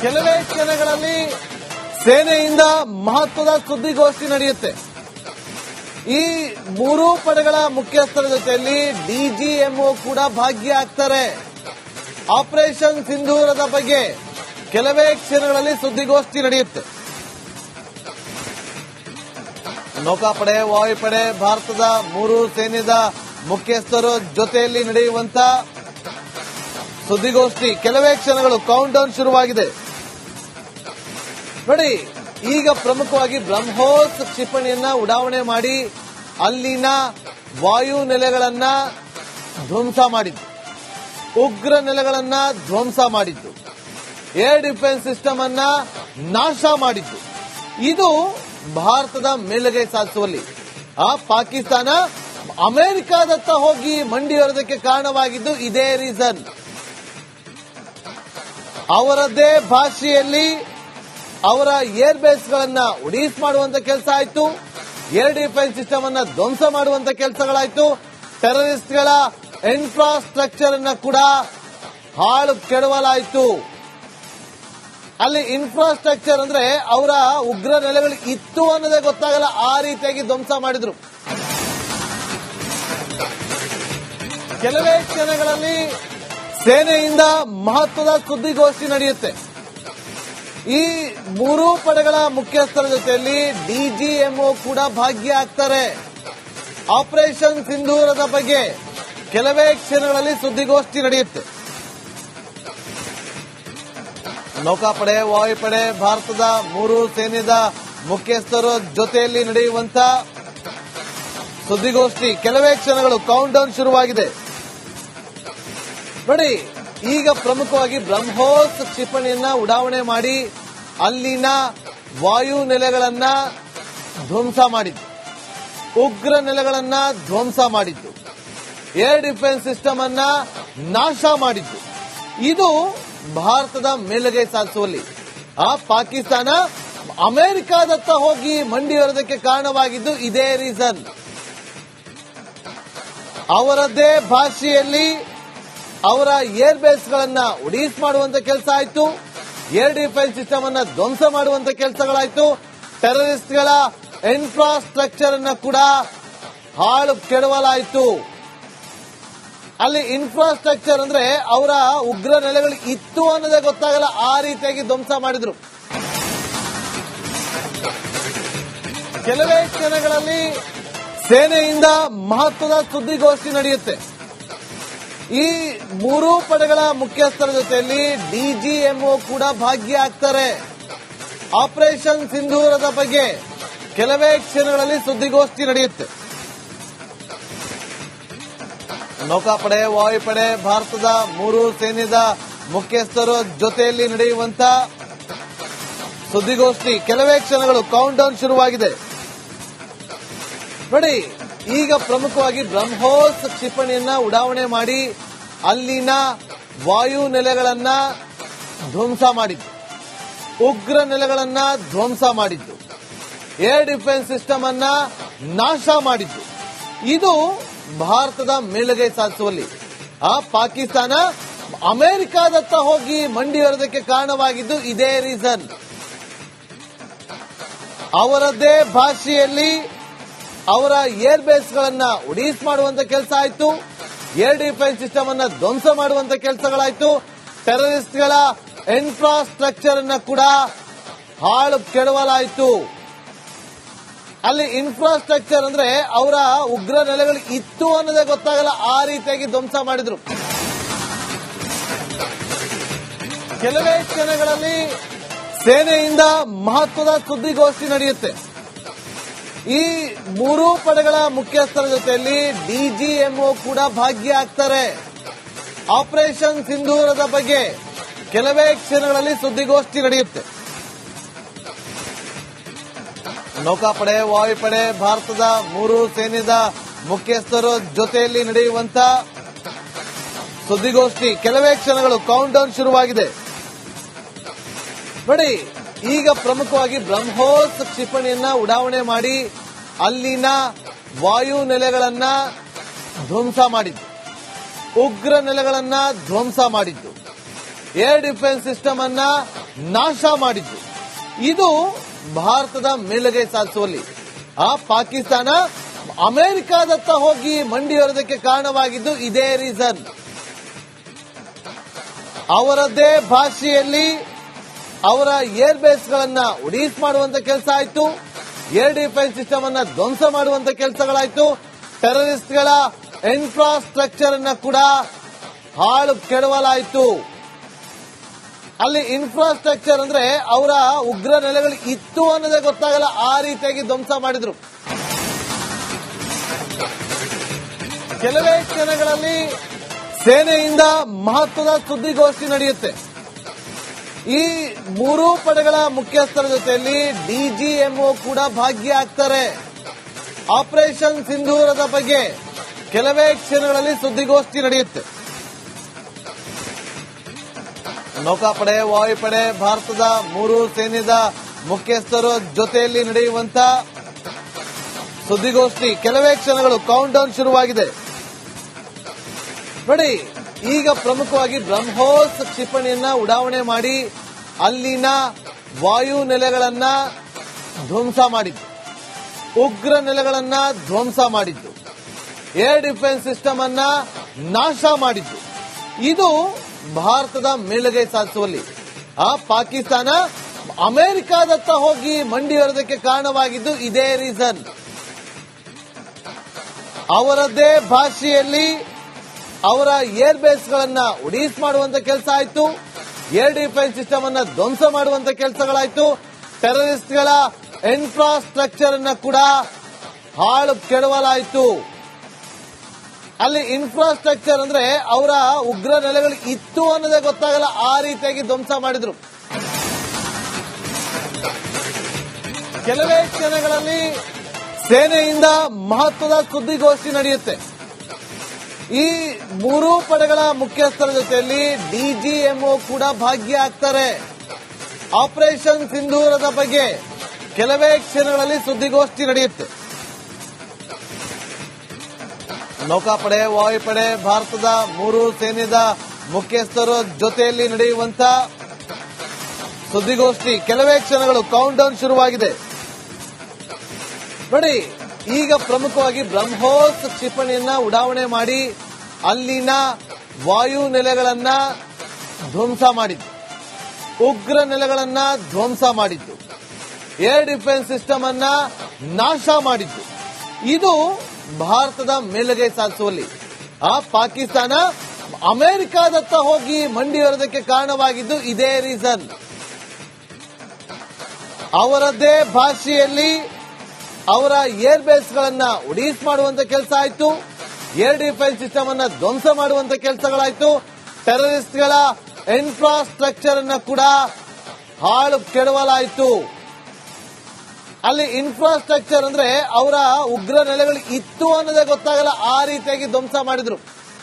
ಕೆಲವೇ ಕ್ಷಣಗಳಲ್ಲಿ ಸೇನೆಯಿಂದ ಮಹತ್ವದ ಸುದ್ದಿಗೋಷ್ಠಿ ನಡೆಯುತ್ತೆ. ಈ ಮೂರೂ ಪಡೆಗಳ ಮುಖ್ಯಸ್ಥರ ಜೊತೆಯಲ್ಲಿ ಡಿಜಿಎಂಒ ಕೂಡ ಭಾಗಿಯಾಗ್ತಾರೆ. ಆಪರೇಷನ್ ಸಿಂಧೂರದ ಬಗ್ಗೆ ಕೆಲವೇ ಕ್ಷಣಗಳಲ್ಲಿ ಸುದ್ದಿಗೋಷ್ಠಿ ನಡೆಯುತ್ತೆ. ನೌಕಾಪಡೆ, ವಾಯುಪಡೆ, ಭಾರತದ ಮೂರು ಸೇನೆಯ ಮುಖ್ಯಸ್ಥರ ಜೊತೆಯಲ್ಲಿ ನಡೆಯುವಂತ ಸುದ್ದಿಗೋಷ್ಠಿ ಕೆಲವೇ ಕ್ಷಣಗಳು ಕೌಂಟ್ ಡೌನ್ ಶುರುವಾಗಿದೆ. ನೋಡಿ, ಈಗ ಪ್ರಮುಖವಾಗಿ ಬ್ರಹ್ಮೋಸ್ ಕ್ಷಿಪಣಿಯನ್ನ ಉಡಾವಣೆ ಮಾಡಿ ಅಲ್ಲಿನ ವಾಯು ನೆಲೆಗಳನ್ನ ಧ್ವಂಸ ಮಾಡಿದ್ದು, ಉಗ್ರ ನೆಲೆಗಳನ್ನ ಧ್ವಂಸ ಮಾಡಿದ್ದು, ಏರ್ ಡಿಫೆನ್ಸ್ ಸಿಸ್ಟಮ್ ಅನ್ನ ನಾಶ ಮಾಡಿದ್ದು. ಇದು ಭಾರತದ ಮೇಲುಗೈ ಸಾಧಿಸುವಲ್ಲಿ ಪಾಕಿಸ್ತಾನ ಅಮೆರಿಕಾದತ್ತ ಹೋಗಿ ಮಂಡಿಯೋದಕ್ಕೆ ಕಾರಣವಾಗಿದ್ದು ಇದೇ ರೀಸನ್. ಅವರದ್ದೇ ಭಾಷೆಯಲ್ಲಿ ಅವರ ಏರ್ ಬೇಸ್ಗಳನ್ನ ಉಡೀಸ್ ಮಾಡುವಂತ ಕೆಲಸ ಆಯ್ತು, ಏರ್ ಡಿಫೆನ್ಸ್ ಸಿಸ್ಟಮ್ ಅನ್ನ ಧ್ವಂಸ ಮಾಡುವಂತ ಕೆಲಸಗಳಾಯ್ತು, ಟೆರರಿಸ್ಟ್ಗಳ ಇನ್ಫ್ರಾಸ್ಟ್ರಕ್ಚರ್ ಅನ್ನ ಕೂಡ ಹಾಳು ಕೆಡವಲಾಯಿತು. ಅಲ್ಲಿ ಇನ್ಫ್ರಾಸ್ಟ್ರಕ್ಚರ್ ಅಂದ್ರೆ ಅವರ ಉಗ್ರ ನೆಲೆಗಳು ಇತ್ತು ಅನ್ನೋದೇ ಗೊತ್ತಾಗಲ್ಲ, ಆ ರೀತಿಯಾಗಿ ಧ್ವಂಸ ಮಾಡಿದ್ರು. ಕೆಲವೇ ಕ್ಷಣಗಳಲ್ಲಿ ಸೇನೆಯಿಂದ ಮಹತ್ವದ ಸುದ್ದಿಗೋಷ್ಠಿ ನಡೆಯುತ್ತೆ. ಈ ಮೂರೂ ಪಡೆಗಳ ಮುಖ್ಯಸ್ಥರ ಜೊತೆಯಲ್ಲಿ ಡಿಜಿಎಂಒ ಕೂಡ ಭಾಗಿಯಾಗ್ತಾರೆ. ಆಪರೇಷನ್ ಸಿಂಧೂರದ ಬಗ್ಗೆ ಕೆಲವೇ ಕ್ಷಣಗಳಲ್ಲಿ ಸುದ್ದಿಗೋಷ್ಠಿ ನಡೆಯುತ್ತೆ. ನೌಕಾಪಡೆ, ವಾಯುಪಡೆ, ಭಾರತದ ಮೂರು ಸೇನೆಯ ಮುಖ್ಯಸ್ಥರ ಜೊತೆಯಲ್ಲಿ ನಡೆಯುವಂತ ಸುದ್ದಿಗೋಷ್ಠಿ ಕೆಲವೇ ಕ್ಷಣಗಳು ಕೌಂಟ್ ಡೌನ್ ಶುರುವಾಗಿದೆ. ನೋಡಿ, ಈಗ ಪ್ರಮುಖವಾಗಿ ಬ್ರಹ್ಮೋಸ್ ಕ್ಷಿಪಣಿಯನ್ನ ಉಡಾವಣೆ ಮಾಡಿ ಅಲ್ಲಿನ ವಾಯು ನೆಲೆಗಳನ್ನ ಧ್ವಂಸ ಮಾಡಿದ್ದು, ಉಗ್ರ ನೆಲೆಗಳನ್ನ ಧ್ವಂಸ ಮಾಡಿದ್ದು, ಏರ್ ಡಿಫೆನ್ಸ್ ಸಿಸ್ಟಮ್ ಅನ್ನ ನಾಶ ಮಾಡಿದ್ದು. ಇದು ಭಾರತದ ಮೇಲುಗೈ ಸಾಧಿಸುವಲ್ಲಿ ಪಾಕಿಸ್ತಾನ ಅಮೆರಿಕಾದತ್ತ ಹೋಗಿ ಮಂಡಿಯೋದಕ್ಕೆ ಕಾರಣವಾಗಿದ್ದು ಇದೇ ರೀಸನ್. ಅವರದ್ದೇ ಭಾಷೆಯಲ್ಲಿ ಅವರ ಏರ್ ಬೇಸ್ಗಳನ್ನ ಉಡೀಸ್ ಮಾಡುವಂತ ಕೆಲಸ ಆಯ್ತು, ಏರ್ ಡಿಫೆನ್ಸ್ ಸಿಸ್ಟಮ್ ಅನ್ನ ಧ್ವಂಸ ಮಾಡುವಂತ ಕೆಲಸಗಳಾಯ್ತು, ಟೆರರಿಸ್ಟ್ಗಳ ಇನ್ಫ್ರಾಸ್ಟ್ರಕ್ಚರ್ ಅನ್ನ ಕೂಡ ಹಾಳು ಕೆಡವಲಾಯಿತು. ಅಲ್ಲಿ ಇನ್ಫ್ರಾಸ್ಟ್ರಕ್ಚರ್ ಅಂದ್ರೆ ಅವರ ಉಗ್ರ ನೆಲೆಗಳು ಇತ್ತು ಅನ್ನೋದೇ ಗೊತ್ತಾಗಲ್ಲ, ಆ ರೀತಿಯಾಗಿ ಧ್ವಂಸ ಮಾಡಿದ್ರು. ಕೆಲವೇ ಕ್ಷಣಗಳಲ್ಲಿ ಸೇನೆಯಿಂದ ಮಹತ್ವದ ಸುದ್ದಿಗೋಷ್ಠಿ ನಡೆಯುತ್ತೆ. ಈ ಮೂರೂ ಪಡೆಗಳ ಮುಖ್ಯಸ್ಥರ ಜೊತೆಯಲ್ಲಿ ಡಿಜಿಎಂಒ ಕೂಡ ಭಾಗಿಯಾಗ್ತಾರೆ. ಆಪರೇಷನ್ ಸಿಂಧೂರದ ಬಗ್ಗೆ ಕೆಲವೇ ಕ್ಷಣಗಳಲ್ಲಿ ಸುದ್ದಿಗೋಷ್ಠಿ ನಡೆಯುತ್ತೆ. ನೌಕಾಪಡೆ, ವಾಯುಪಡೆ, ಭಾರತದ ಮೂರು ಸೇನೆಯ ಮುಖ್ಯಸ್ಥರ ಜೊತೆಯಲ್ಲಿ ನಡೆಯುವಂತ ಸುದ್ದಿಗೋಷ್ಠಿ ಕೆಲವೇ ಕ್ಷಣಗಳು ಕೌಂಟ್ ಡೌನ್ ಶುರುವಾಗಿದೆ. ನೋಡಿ, ಈಗ ಪ್ರಮುಖವಾಗಿ ಬ್ರಹ್ಮೋಸ್ ಕ್ಷಿಪಣಿಯನ್ನ ಉಡಾವಣೆ ಮಾಡಿ ಅಲ್ಲಿನ ವಾಯು ನೆಲೆಗಳನ್ನ ಧ್ವಂಸ ಮಾಡಿದ್ದು, ಉಗ್ರ ನೆಲೆಗಳನ್ನ ಧ್ವಂಸ ಮಾಡಿದ್ದು, ಏರ್ ಡಿಫೆನ್ಸ್ ಸಿಸ್ಟಮ್ ಅನ್ನ ನಾಶ ಮಾಡಿದ್ದು. ಇದು ಭಾರತದ ಮೇಲುಗೈ ಸಾಧಿಸುವಲ್ಲಿ ಪಾಕಿಸ್ತಾನ ಅಮೆರಿಕಾದತ್ತ ಹೋಗಿ ಮಂಡಿಯೋದಕ್ಕೆ ಕಾರಣವಾಗಿದ್ದು ಇದೇ ರೀಸನ್. ಅವರದ್ದೇ ಭಾಷೆಯಲ್ಲಿ ಅವರ ಏರ್ ಬೇಸ್ಗಳನ್ನ ಉಡೀಸ್ ಮಾಡುವಂತ ಕೆಲಸ ಆಯ್ತು, ಏರ್ ಡಿಫೆನ್ಸ್ ಸಿಸ್ಟಮ್ ಅನ್ನ ಧ್ವಂಸ ಮಾಡುವಂತ ಕೆಲಸಗಳಾಯ್ತು, ಟೆರರಿಸ್ಟ್ಗಳ ಇನ್ಫ್ರಾಸ್ಟ್ರಕ್ಚರ್ ಅನ್ನ ಕೂಡ ಹಾಳು ಕೆಡವಲಾಯಿತು. ಅಲ್ಲಿ ಇನ್ಫ್ರಾಸ್ಟ್ರಕ್ಚರ್ ಅಂದ್ರೆ ಅವರ ಉಗ್ರ ನೆಲೆಗಳು ಇತ್ತು ಅನ್ನೋದೇ ಗೊತ್ತಾಗಲ್ಲ, ಆ ರೀತಿಯಾಗಿ ಧ್ವಂಸ ಮಾಡಿದ್ರು. ಕೆಲವೇ ಕ್ಷಣಗಳಲ್ಲಿ ಸೇನೆಯಿಂದ ಮಹತ್ವದ ಸುದ್ದಿಗೋಷ್ಠಿ ನಡೆಯುತ್ತೆ. ಈ ಮೂರೂ ಪಡೆಗಳ ಮುಖ್ಯಸ್ಥರ ಜೊತೆಯಲ್ಲಿ ಡಿಜಿಎಂಒ ಕೂಡ ಭಾಗಿಯಾಗ್ತಾರೆ. ಆಪರೇಷನ್ ಸಿಂಧೂರದ ಬಗ್ಗೆ ಕೆಲವೇ ಕ್ಷಣಗಳಲ್ಲಿ ಸುದ್ದಿಗೋಷ್ಠಿ ನಡೆಯುತ್ತೆ. ನೌಕಾಪಡೆ, ವಾಯುಪಡೆ, ಭಾರತದ ಮೂರು ಸೇನೆಯ ಮುಖ್ಯಸ್ಥರ ಜೊತೆಯಲ್ಲಿ ನಡೆಯುವಂತ ಸುದ್ದಿಗೋಷ್ಠಿ ಕೆಲವೇ ಕ್ಷಣಗಳು ಕೌಂಟ್ ಡೌನ್ ಶುರುವಾಗಿದೆ. ನೋಡಿ, ಈಗ ಪ್ರಮುಖವಾಗಿ ಬ್ರಹ್ಮೋಸ್ ಕ್ಷಿಪಣಿಯನ್ನ ಉಡಾವಣೆ ಮಾಡಿ ಅಲ್ಲಿನ ವಾಯು ನೆಲೆಗಳನ್ನ ಧ್ವಂಸ ಮಾಡಿದ್ದು, ಉಗ್ರ ನೆಲೆಗಳನ್ನ ಧ್ವಂಸ ಮಾಡಿದ್ದು, ಏರ್ ಡಿಫೆನ್ಸ್ ಸಿಸ್ಟಮ್ ಅನ್ನ ನಾಶ ಮಾಡಿದ್ದು. ಇದು ಭಾರತದ ಮೇಲುಗೈ ಸಾಧಿಸುವಲ್ಲಿ ಪಾಕಿಸ್ತಾನ ಅಮೆರಿಕಾದತ್ತ ಹೋಗಿ ಮಂಡಿಯೋದಕ್ಕೆ ಕಾರಣವಾಗಿದ್ದು ಇದೇ ರೀಸನ್. ಅವರದ್ದೇ ಭಾಷೆಯಲ್ಲಿ ಅವರ ಏರ್ ಬೇಸ್ ಗಳನ್ನ ಉಡೀಸ್ ಮಾಡುವಂತ ಕೆಲಸ ಆಯ್ತು, ಏರ್ ಡಿಫೆನ್ಸ್ ಸಿಸ್ಟಮ್ ಅನ್ನ ಧ್ವಂಸ ಮಾಡುವಂತ ಕೆಲಸಗಳಾಯ್ತು, ಟೆರರಿಸ್ಟ್ಗಳ ಇನ್ಫ್ರಾಸ್ಟ್ರಕ್ಚರ್ ಅನ್ನ ಕೂಡ ಹಾಳು ಕೆಡವಲಾಯಿತು. ಅಲ್ಲಿ ಇನ್ಫ್ರಾಸ್ಟ್ರಕ್ಚರ್ ಅಂದ್ರೆ ಅವರ ಉಗ್ರ ನೆಲೆಗಳು ಇತ್ತು ಅನ್ನೋದೇ ಗೊತ್ತಾಗಲ್ಲ, ಆ ರೀತಿಯಾಗಿ ಧ್ವಂಸ ಮಾಡಿದ್ರು. ಕೆಲವೇ ಕ್ಷಣಗಳಲ್ಲಿ ಸೇನೆಯಿಂದ ಮಹತ್ವದ ಸುದ್ದಿಗೋಷ್ಠಿ ನಡೆಯುತ್ತೆ. ಈ ಮೂರೂ ಪಡೆಗಳ ಮುಖ್ಯಸ್ಥರ ಜೊತೆಯಲ್ಲಿ ಡಿಜಿಎಂಒ ಕೂಡ ಭಾಗಿಯಾಗ್ತಾರೆ. ಆಪರೇಷನ್ ಸಿಂಧೂರದ ಬಗ್ಗೆ ಕೆಲವೇ ಕ್ಷಣಗಳಲ್ಲಿ ಸುದ್ದಿಗೋಷ್ಠಿ ನಡೆಯುತ್ತೆ. ನೌಕಾಪಡೆ, ವಾಯುಪಡೆ, ಭಾರತದ ಮೂರು ಸೇನೆಯ ಮುಖ್ಯಸ್ಥರ ಜೊತೆಯಲ್ಲಿ ನಡೆಯುವಂತ ಸುದ್ದಿಗೋಷ್ಠಿ ಕೆಲವೇ ಕ್ಷಣಗಳು. ಕೌಂಟ್ ಡೌನ್ ಶುರುವಾಗಿದೆ ನೋಡಿ. ಈಗ ಪ್ರಮುಖವಾಗಿ ಬ್ರಹ್ಮೋಸ್ ಕ್ಷಿಪಣಿಯನ್ನ ಉಡಾವಣೆ ಮಾಡಿ ಅಲ್ಲಿನ ವಾಯು ನೆಲೆಗಳನ್ನ ಧ್ವಂಸ ಮಾಡಿದ್ದು, ಉಗ್ರ ನೆಲೆಗಳನ್ನ ಧ್ವಂಸ ಮಾಡಿದ್ದು, ಏರ್ ಡಿಫೆನ್ಸ್ ಸಿಸ್ಟಮ್ ಅನ್ನ ನಾಶ ಮಾಡಿದ್ದು. ಇದು ಭಾರತದ ಮೇಲುಗೈ ಸಾಧಿಸುವಲ್ಲಿ ಪಾಕಿಸ್ತಾನ ಅಮೆರಿಕಾದತ್ತ ಹೋಗಿ ಮಂಡಿಯೋದಕ್ಕೆ ಕಾರಣವಾಗಿದ್ದು ಇದೇ ರೀಸನ್. ಅವರದ್ದೇ ಭಾಷೆಯಲ್ಲಿ ಅವರ ಏರ್ ಬೇಸ್ ಗಳನ್ನ ಉಡೀಸ್ ಮಾಡುವಂತ ಕೆಲಸ ಆಯ್ತು, ಏರ್ ಡಿಫೆನ್ಸ್ ಸಿಸ್ಟಮ್ ಅನ್ನ ಧ್ವಂಸ ಮಾಡುವಂತ ಕೆಲಸಗಳಾಯ್ತು, ಟೆರರಿಸ್ಟ್ಗಳ ಇನ್ಫ್ರಾಸ್ಟ್ರಕ್ಚರ್ ಅನ್ನ ಕೂಡ ಹಾಳು ಕೆಡವಲಾಯಿತು. ಅಲ್ಲಿ ಇನ್ಫ್ರಾಸ್ಟ್ರಕ್ಚರ್ ಅಂದ್ರೆ ಅವರ ಉಗ್ರ ನೆಲೆಗಳು ಇತ್ತು ಅನ್ನೋದೇ ಗೊತ್ತಾಗಲ್ಲ, ಆ ರೀತಿಯಾಗಿ ಧ್ವಂಸ ಮಾಡಿದ್ರು. ಕೆಲವೇ ಕ್ಷಣಗಳಲ್ಲಿ ಸೇನೆಯಿಂದ ಮಹತ್ವದ ಸುದ್ದಿಗೋಷ್ಠಿ ನಡೆಯುತ್ತೆ. ಈ ಮೂರೂ ಪಡೆಗಳ ಮುಖ್ಯಸ್ಥರ ಜೊತೆಯಲ್ಲಿ ಡಿಜಿಎಂಒ ಕೂಡ ಭಾಗಿಯಾಗ್ತಾರೆ. ಆಪರೇಷನ್ ಸಿಂಧೂರದ ಬಗ್ಗೆ ಕೆಲವೇ ಕ್ಷಣಗಳಲ್ಲಿ ಸುದ್ದಿಗೋಷ್ಠಿ ನಡೆಯುತ್ತೆ. ನೌಕಾಪಡೆ, ವಾಯುಪಡೆ, ಭಾರತದ ಮೂರು ಸೇನೆಯ ಮುಖ್ಯಸ್ಥರ ಜೊತೆಯಲ್ಲಿ ನಡೆಯುವಂತ ಸುದ್ದಿಗೋಷ್ಠಿ ಕೆಲವೇ ಕ್ಷಣಗಳು. ಕೌಂಟ್ ಡೌನ್ ಶುರುವಾಗಿದೆ ನೋಡಿ. ಈಗ ಪ್ರಮುಖವಾಗಿ ಬ್ರಹ್ಮೋಸ್ ಕ್ಷಿಪಣಿಯನ್ನ ಉಡಾವಣೆ ಮಾಡಿ ಅಲ್ಲಿನ ವಾಯು ನೆಲೆಗಳನ್ನ ಧ್ವಂಸ ಮಾಡಿದ್ದು, ಉಗ್ರ ನೆಲೆಗಳನ್ನ ಧ್ವಂಸ ಮಾಡಿದ್ದು, ಏರ್ ಡಿಫೆನ್ಸ್ ಸಿಸ್ಟಮ್ ಅನ್ನ ನಾಶ ಮಾಡಿದ್ದು. ಇದು ಭಾರತದ ಮೇಲುಗೈ ಸಾಧಿಸುವಲ್ಲಿ ಪಾಕಿಸ್ತಾನ ಅಮೆರಿಕಾದತ್ತ ಹೋಗಿ ಮಂಡಿಯೋದಕ್ಕೆ ಕಾರಣವಾಗಿದ್ದು ಇದೇ ರೀಸನ್. ಅವರದ್ದೇ ಭಾಷೆಯಲ್ಲಿ ಅವರ ಏರ್ ಬೇಸ್ ಗಳನ್ನ ಉಡೀಸ್ ಮಾಡುವಂತ ಕೆಲಸ ಆಯ್ತು, ಏರ್ ಡಿಫೆನ್ಸ್ ಸಿಸ್ಟಮ್ ಅನ್ನ ಧ್ವಂಸ ಮಾಡುವಂತ ಕೆಲಸಗಳಾಯ್ತು, ಟೆರರಿಸ್ಟ್ಗಳ ಇನ್ಫ್ರಾಸ್ಟ್ರಕ್ಚರ್ ಅನ್ನ ಕೂಡ ಹಾಳು ಕೆಡವಲಾಯಿತು. ಅಲ್ಲಿ ಇನ್ಫ್ರಾಸ್ಟ್ರಕ್ಚರ್ ಅಂದ್ರೆ ಅವರ ಉಗ್ರ ನೆಲೆಗಳು ಇತ್ತು ಅನ್ನೋದೇ ಗೊತ್ತಾಗಲ್ಲ, ಆ ರೀತಿಯಾಗಿ ಧ್ವಂಸ ಮಾಡಿದ್ರು.